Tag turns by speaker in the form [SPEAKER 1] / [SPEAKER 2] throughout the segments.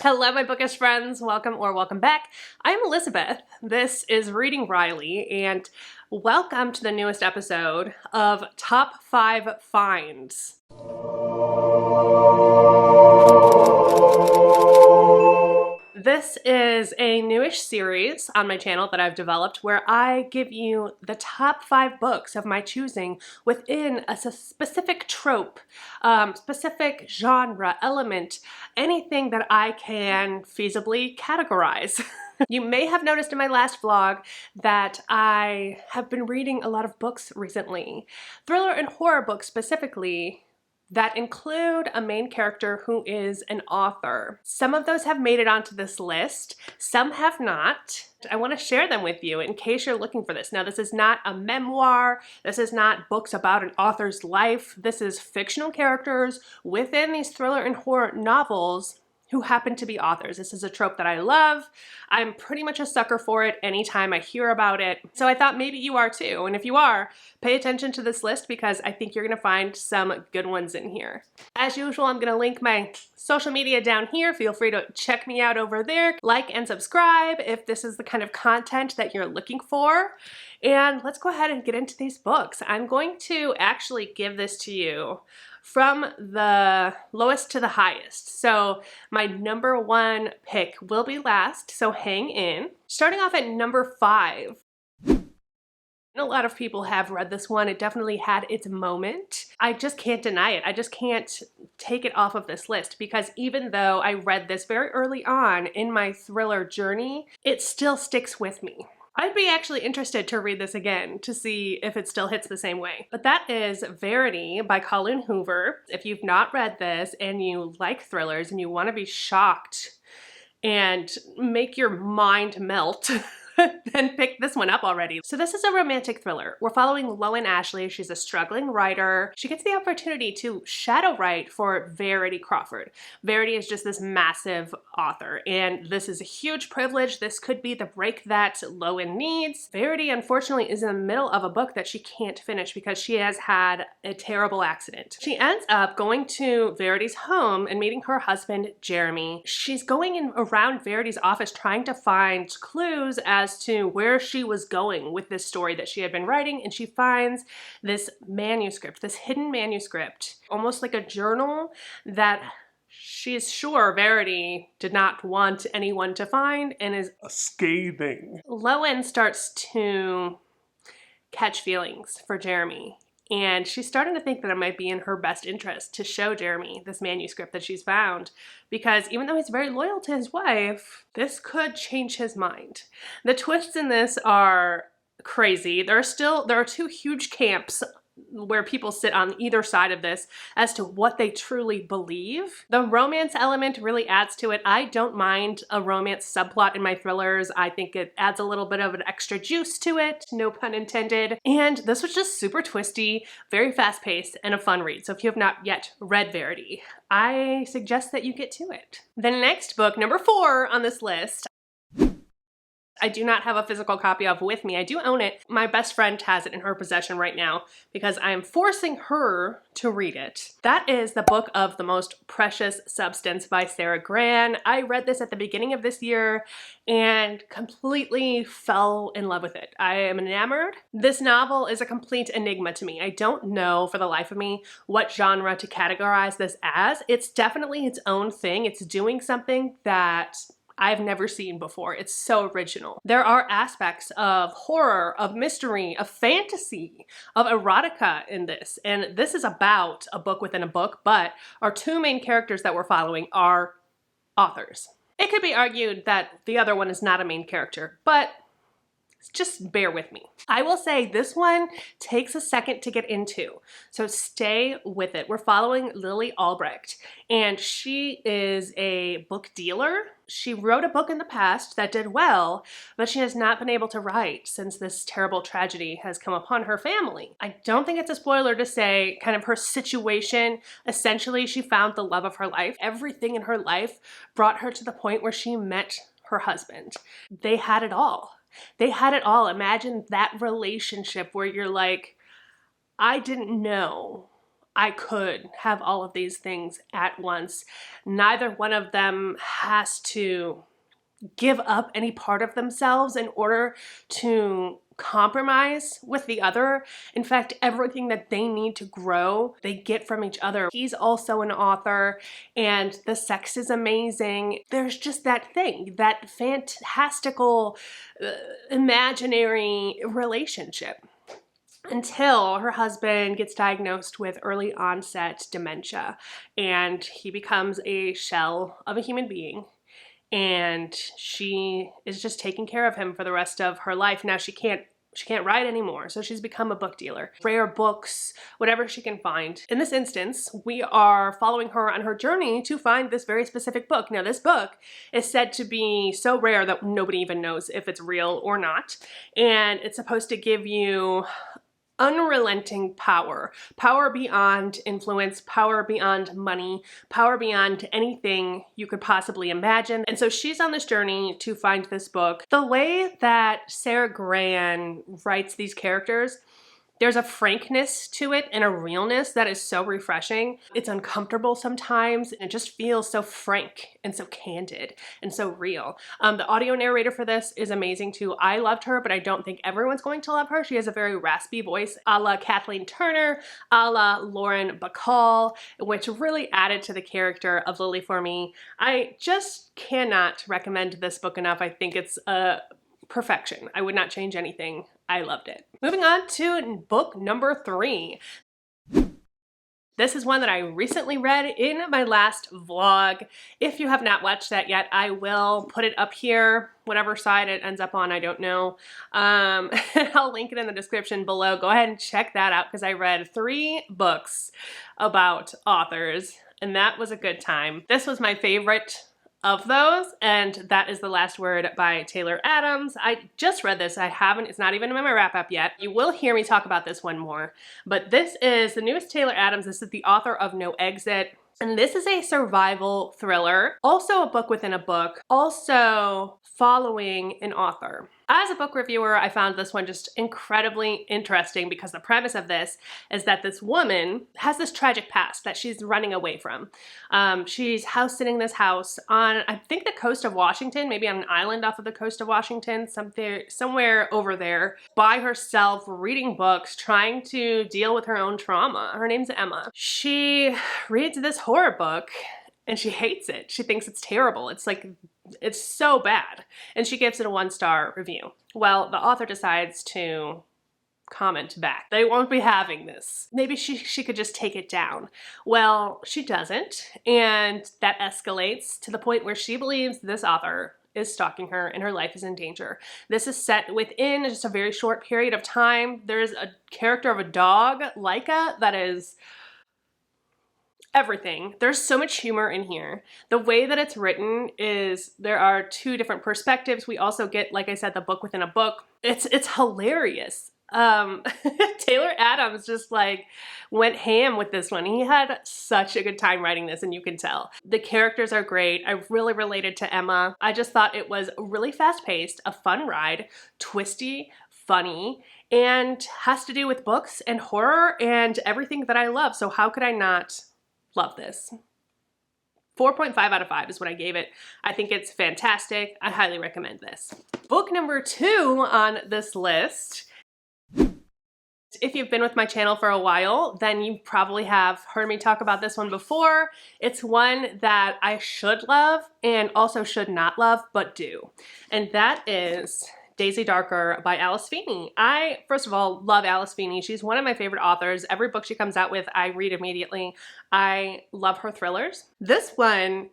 [SPEAKER 1] Hello, my bookish friends. Welcome back. I'm Elizabeth. This is Reading Wryly, and welcome to the newest episode of Top 5 Finds. This is a newish series on my channel that I've developed where I give you the top 5 books of my choosing within a specific trope, specific genre, element, anything that I can feasibly categorize. You may have noticed in my last vlog that I have been reading a lot of books recently, thriller and horror books specifically, that include a main character who is an author. Some of those have made it onto this list, some have not. I want to share them with you in case you're looking for this. Now, this is not a memoir, this is not books about an author's life, this is fictional characters within these thriller and horror novels who happen to be authors. This is a trope that I love. I'm pretty much a sucker for it anytime I hear about it. So I thought maybe you are too. And if you are, pay attention to this list because I think you're gonna find some good ones in here. As usual, I'm gonna link my social media down here. Feel free to check me out over there. Like and subscribe if this is the kind of content that you're looking for. And let's go ahead and get into these books. I'm going to actually give this to you from the lowest to the highest. So my number 1 pick will be last, so hang in. Starting off at number 5. A lot of people have read this one. It definitely had its moment. I just can't deny it. I just can't take it off of this list because even though I read this very early on in my thriller journey, it still sticks with me. I'd be actually interested to read this again to see if it still hits the same way. But that is Verity by Colleen Hoover. If you've not read this and you like thrillers and you want to be shocked and make your mind melt, then pick this one up already. So this is a romantic thriller. We're following Lowen Ashley. She's a struggling writer. She gets the opportunity to shadow write for Verity Crawford. Verity is just this massive author, and this is a huge privilege. This could be the break that Lowen needs. Verity, unfortunately, is in the middle of a book that she can't finish because she has had a terrible accident. She ends up going to Verity's home and meeting her husband, Jeremy. She's going around Verity's office trying to find clues as to where she was going with this story that she had been writing, and she finds this manuscript, this hidden manuscript, almost like a journal that she is sure Verity did not want anyone to find and is scathing. Lowen starts to catch feelings for Jeremy, and she's starting to think that it might be in her best interest to show Jeremy this manuscript that she's found because even though he's very loyal to his wife, this could change his mind. The twists in this are crazy. There are 2 huge camps where people sit on either side of this as to what they truly believe. The romance element really adds to it. I don't mind a romance subplot in my thrillers. I think it adds a little bit of an extra juice to it, no pun intended. And this was just super twisty, very fast paced, and a fun read. So if you have not yet read Verity, I suggest that you get to it. The next book, number 4 on this list, I do not have a physical copy of with me. I do own it. My best friend has it in her possession right now because I am forcing her to read it. That is The Book of the Most Precious Substance by Gran. I read this at the beginning of this year and completely fell in love with it. I am enamored. This novel is a complete enigma to me. I don't know for the life of me what genre to categorize this as. It's definitely its own thing. It's doing something that I've never seen before. It's so original. There are aspects of horror, of mystery, of fantasy, of erotica in this. And this is about a book within a book, but our 2 main characters that we're following are authors. It could be argued that the other one is not a main character, but just bear with me. I will say this one takes a second to get into, so stay with it. We're following Lily Albrecht, and she is a book dealer. She wrote a book in the past that did well, but she has not been able to write since this terrible tragedy has come upon her family. I don't think it's a spoiler to say kind of her situation. Essentially, she found the love of her life. Everything in her life brought her to the point where she met her husband. They had it all. They had it all. Imagine that relationship where you're like, I didn't know I could have all of these things at once. Neither one of them has to give up any part of themselves in order to compromise with the other. In fact, everything that they need to grow, they get from each other. He's also an author, and the sex is amazing. There's just that thing, that fantastical, imaginary relationship. Until her husband gets diagnosed with early onset dementia, and he becomes a shell of a human being. And she is just taking care of him for the rest of her life. Now she can't write anymore, so she's become a book dealer. Rare books, whatever she can find. In this instance, we are following her on her journey to find this very specific book. Now this book is said to be so rare that nobody even knows if it's real or not. And it's supposed to give you unrelenting power. Power beyond influence, power beyond money, power beyond anything you could possibly imagine. And so she's on this journey to find this book. The way that Sara Gran writes these characters, there's a frankness to it and a realness that is so refreshing. It's uncomfortable sometimes, and it just feels so frank and so candid and so real. The audio narrator for this is amazing too. I loved her, but I don't think everyone's going to love her. She has a very raspy voice, a la Kathleen Turner, a la Lauren Bacall, which really added to the character of Lily for me. I just cannot recommend this book enough. I think it's perfection. I would not change anything. I loved it. Moving on to book number 3. This is one that I recently read in my last vlog. If you have not watched that yet, I will put it up here, whatever side it ends up on, I don't know. I'll link it in the description below. Go ahead and check that out because I read 3 books about authors, and that was a good time. This was my favorite of those, and that is The Last Word by Taylor Adams. I just read this. It's not even in my wrap up yet. You will hear me talk about this one more, but this is the newest Taylor Adams. This is the author of No Exit, and this is a survival thriller, also a book within a book, also following an author. As a book reviewer, I found this one just incredibly interesting because the premise of this is that this woman has this tragic past that she's running away from. She's house sitting this house on, I think, the coast of Washington, maybe on an island off of the coast of Washington, somewhere over there, by herself, reading books, trying to deal with her own trauma. Her name's Emma. She reads this horror book and she hates it. She thinks it's terrible. It's so bad. And she gives it a 1-star review. Well, the author decides to comment back. They won't be having this. Maybe she could just take it down. Well, she doesn't. And that escalates to the point where she believes this author is stalking her and her life is in danger. This is set within just a very short period of time. There's a character of a dog, Laika, that is everything. There's so much humor in here. The way that it's written is there are 2 different perspectives. We also get, like I said, the book within a book. It's hilarious. Taylor Adams just went ham with this one. He had such a good time writing this, and you can tell. The characters are great. I really related to Emma. I just thought it was really fast-paced, a fun ride, twisty, funny, and has to do with books and horror and everything that I love. So how could I not love this? 4.5 out of 5 is what I gave it. I think it's fantastic. I highly recommend this. Book number 2 on this list. If you've been with my channel for a while, then you probably have heard me talk about this one before. It's one that I should love and also should not love, but do. And that is Daisy Darker by Alice Feeney. I, first of all, love Alice Feeney. She's one of my favorite authors. Every book she comes out with, I read immediately. I love her thrillers. This one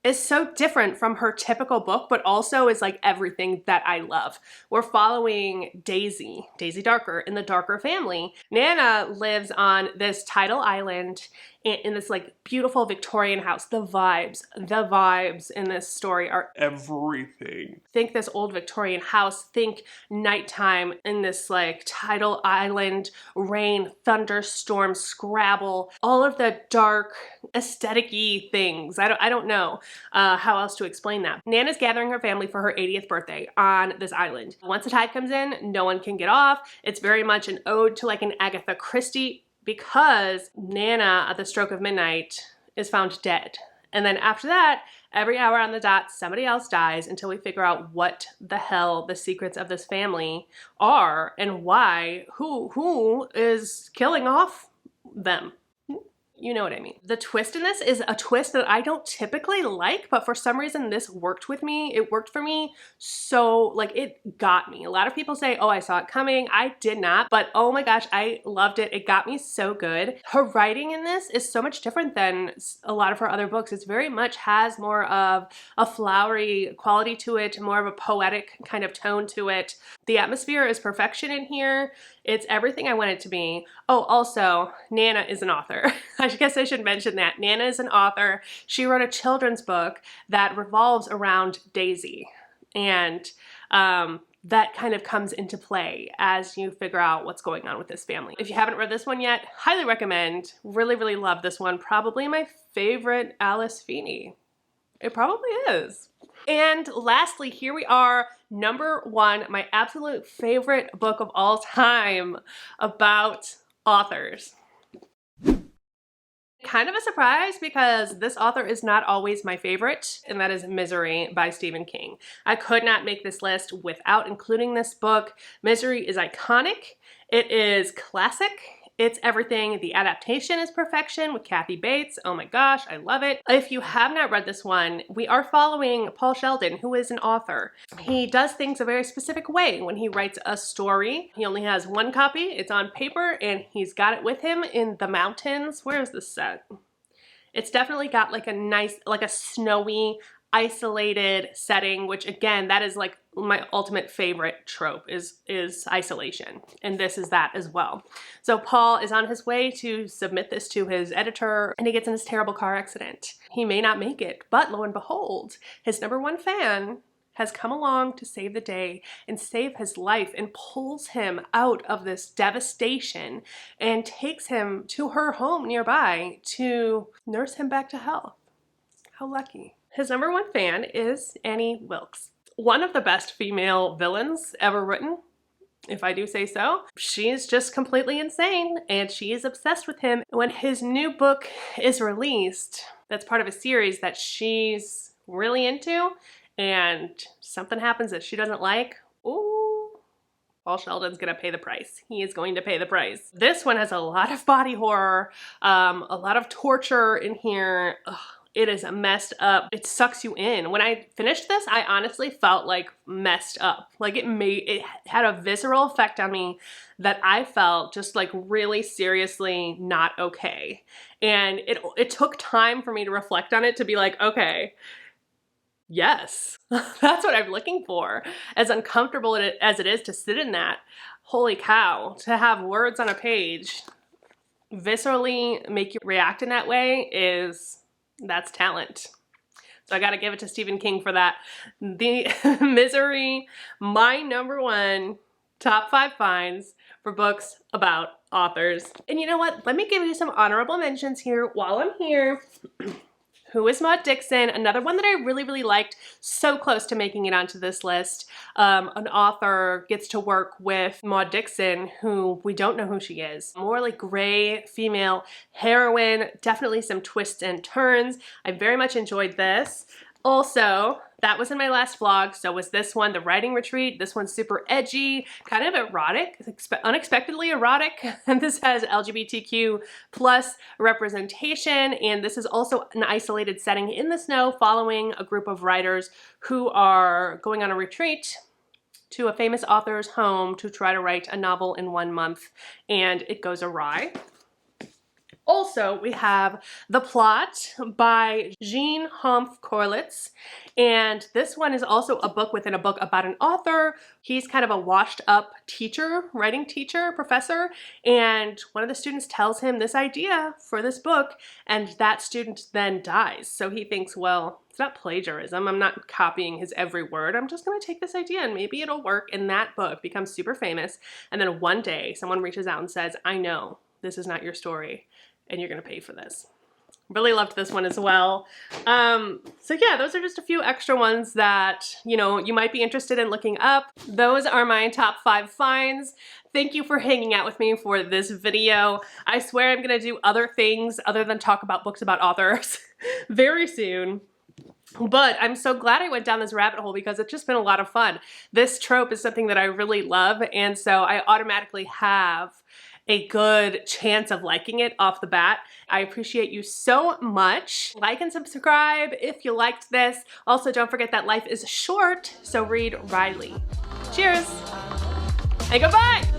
[SPEAKER 1] is so different from her typical book, but also is everything that I love. We're following Daisy Darker, in the Darker family. Nana lives on this tidal island in this beautiful Victorian house. The vibes in this story are everything. Think this old Victorian house, think nighttime in this tidal island, rain, thunderstorm, Scrabble, all of the dark aesthetic-y things. I don't know how else to explain that. Nana's gathering her family for her 80th birthday on this island. Once the tide comes in, no one can get off. It's very much an ode to an Agatha Christie because Nana at the stroke of midnight is found dead. And then after that, every hour on the dot, somebody else dies until we figure out what the hell the secrets of this family are and why, who is killing off them. You know what I mean. The twist in this is a twist that I don't typically like, but for some reason this worked with me. It worked for me. So like it got me. A lot of people say, oh, I saw it coming. I did not, but oh my gosh, I loved it. It got me so good. Her writing in this is so much different than a lot of her other books. It's very much has more of a flowery quality to it, more of a poetic kind of tone to it. The atmosphere is perfection in here. It's everything I want it to be. Oh, also, Nana is an author. I guess I should mention that. Nana is an author. She wrote a children's book that revolves around Daisy. And that kind of comes into play as you figure out what's going on with this family. If you haven't read this one yet, highly recommend. Really, really love this one. Probably my favorite Alice Feeney. It probably is. And lastly, here we are, number one, my absolute favorite book of all time about authors. Kind of a surprise because this author is not always my favorite, and that is Misery by Stephen King. I could not make this list without including this book. Misery is iconic. It is classic. It's everything. The adaptation is perfection with Kathy Bates. Oh my gosh, I love it. If you have not read this one, we are following Paul Sheldon, who is an author. He does things a very specific way when he writes a story. He only has one copy. It's on paper, and he's got it with him in the mountains. Where is this set? It's definitely got like a nice, like a snowy, isolated setting, which again, that is like my ultimate favorite trope is isolation. And this is that as well. So Paul is on his way to submit this to his editor, and he gets in this terrible car accident. He may not make it, but lo and behold, his number one fan has come along to save the day and save his life and pulls him out of this devastation and takes him to her home nearby to nurse him back to health. How lucky. His number one fan is Annie Wilkes, one of the best female villains ever written, if I do say so. She's just completely insane, and she is obsessed with him. When his new book is released, that's part of a series that she's really into, and something happens that she doesn't like, ooh, Paul Sheldon's gonna pay the price. He is going to pay the price. This one has a lot of body horror, a lot of torture in here. Ugh. It is messed up. It sucks you in. When I finished this, I honestly felt like messed up. Like it had a visceral effect on me that I felt just like really seriously not okay. And it took time for me to reflect on it to be like, okay, yes, that's what I'm looking for. As uncomfortable as it is to sit in that, holy cow, to have words on a page viscerally make you react in that way that's talent. So I gotta give it to Stephen King for that. The Misery, my number one top 5 finds for books about authors. And you know what? Let me give you some honorable mentions here while I'm here. Who is Maud Dixon? Another one that I really, really liked, so close to making it onto this list. An author gets to work with Maud Dixon, who we don't know who she is. More like gray female heroine, definitely some twists and turns. I very much enjoyed this. Also, that was in my last vlog, so was this one, The Writing Retreat. This one's super edgy, kind of erotic, unexpectedly erotic, and this has LGBTQ plus representation, and this is also an isolated setting in the snow following a group of writers who are going on a retreat to a famous author's home to try to write a novel in 1 month, and it goes awry. Also, we have The Plot by Jean Hanff Korelitz, and this one is also a book within a book about an author. He's kind of a washed up teacher, writing teacher, professor, and one of the students tells him this idea for this book, and that student then dies. So he thinks, well, it's not plagiarism. I'm not copying his every word. I'm just going to take this idea and maybe it'll work, and that book becomes super famous. And then one day someone reaches out and says, I know this is not your story, and you're gonna pay for this. Really loved this one as well. So yeah, those are just a few extra ones that, you know, you might be interested in looking up. Those are my top 5 finds. Thank you for hanging out with me for this video. I swear I'm gonna do other things other than talk about books about authors very soon. But I'm so glad I went down this rabbit hole because it's just been a lot of fun. This trope is something that I really love, and so I automatically have a good chance of liking it off the bat. I appreciate you so much. Like and subscribe if you liked this. Also, don't forget that life is short, so read Wryly. Cheers, and goodbye!